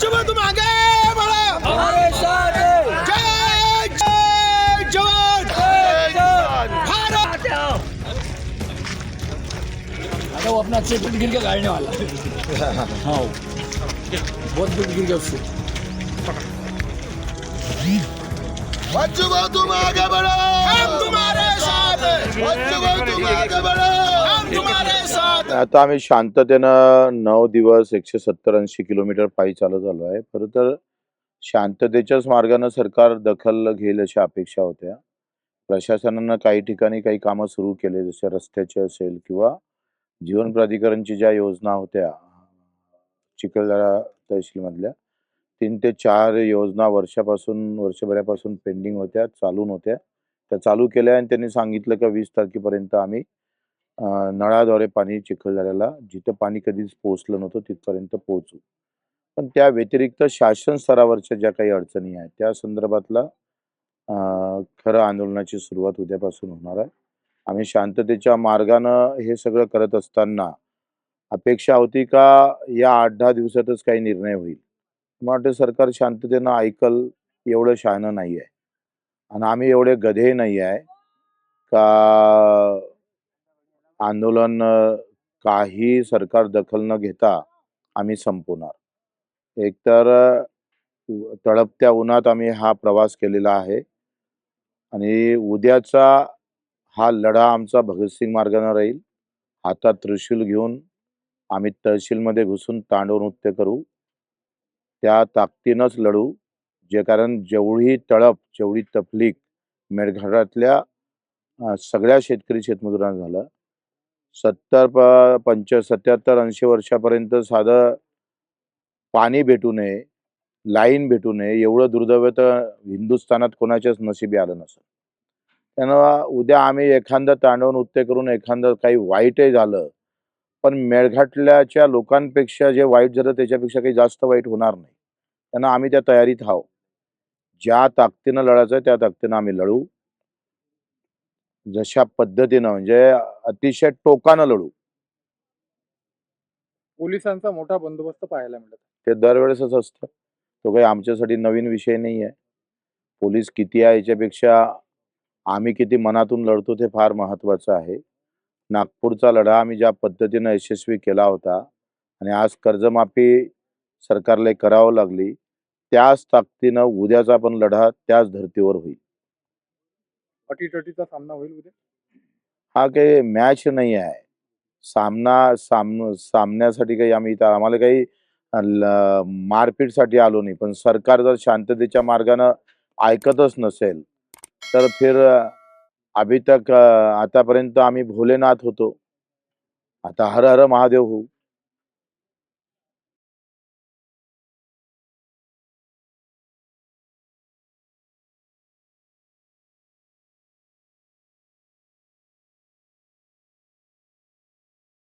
बच्चों तुम आगे बढ़ो, हमारे साथ है। जय जय जवान, भारत। अरे वो अपना अच्छे फीट गिर के गाड़ने वाला हाँ बहुत फीट गिर गया उससे। बच्चों तुम आगे बढ़ो, हम तुम्हारे साथ हैं। बच्चों तुम आगे बढ़ो, हम तुम्हारे साथ हैं। आता आम्ही शांततेनं 9 दिवस 170-80 किलोमीटर पायी चालत आलो आहे. खरं तर शांततेच्याच मार्गाने सरकार दखल घेईल अशा अपेक्षा होत्या. प्रशासनानं काही ठिकाणी काही कामं सुरू केले, जसे रस्त्याचे असेल किंवा जीवन प्राधिकरणची ज्या योजना होत्या चिखलदरा तहसीलमधल्या 3 ते 4 योजना वर्षभरापासून पेंडिंग होत्या, चालून होत्या. त्या चालू केल्या आणि त्यांनी सांगितलं की 20 तारखेपर्यंत आम्ही नळाद्वारे पाणी चिखलदऱ्याला जिथं पाणी कधीच पोहोचलं नव्हतं तिथपर्यंत पोहोचू. पण त्या व्यतिरिक्त शासन स्तरावरच्या ज्या काही अडचणी आहेत त्या संदर्भातला अ, खरं आंदोलनाची सुरुवात उद्यापासून होणार आहे. आम्ही शांततेच्या मार्गानं हे सगळं करत असताना अपेक्षा होती का या 8-10 दिवसातच काही निर्णय होईल. मला वाटतं सरकार शांततेनं ऐकल एवढं शहाणं नाही आहे. आणि आम्ही एवढे गधे नाही आहे का आंदोलन काही सरकार दखल न घेता आम्ही संपवणार. एकतर तळपत्या उन्हात आम्ही हा प्रवास केलेला आहे आणि उद्याचा हा लढा आमचा भगतसिंग मार्गाने राहील. हातात त्रिशूल घेऊन आम्ही तहसीलमध्ये घुसून तांडव नृत्य करू. त्या ताकदीनंच लढू. जे कारण जेवढी तळप, जेवढी तकलीफ मेळघाटातल्या सगळ्या शेतकरी शेतमजुरांना झालं. 77-80 वर्षापर्यंत साधं पाणी भेटू नये, लाईन भेटू नये एवढं दुर्दैव तर हिंदुस्थानात कोणाच्याच नशिबी आलं नसेल. त्यानं उद्या आम्ही एखादं तांडव नृत्य करून एखादं काही वाईटही झालं, पण मेळघाटल्याच्या लोकांपेक्षा जे वाईट झालं त्याच्यापेक्षा काही जास्त वाईट होणार नाही. त्यानं आम्ही त्या तयारीत आहोत. ज्या ताकदीनं लढायचं त्या ताकदीनं आम्ही लढू. जशा पद्धतीनं म्हणजे अतिशय टोकानं लढू. पोलिसांचा मोठा बंदोबस्त पाहायला मिळत. ते दरवेळेसच असतं. तो काही आमच्यासाठी नवीन विषय नाही आहे. पोलीस किती आहे याच्यापेक्षा आम्ही किती मनातून लढतो ते फार महत्त्वाचं आहे. नागपूरचा लढा आम्ही ज्या पद्धतीनं यशस्वी केला होता आणि आज कर्जमाफी सरकारला करावं लागली, त्याच ताकदीनं उद्याचा पण लढा त्याच धर्तीवर होईल. अटीतटीचा सामना होईल उद्या. हा काही मॅच नाही आहे. सामन्यासाठी काही आम्ही इथं आम्हाला काही मारपीटसाठी आलो नाही. पण सरकार जर शांततेच्या मार्गानं ऐकतच नसेल, तर फिर अभी तक आतापर्यंत आम्ही भोलेनाथ होतो. आता हर हर महादेव होऊ.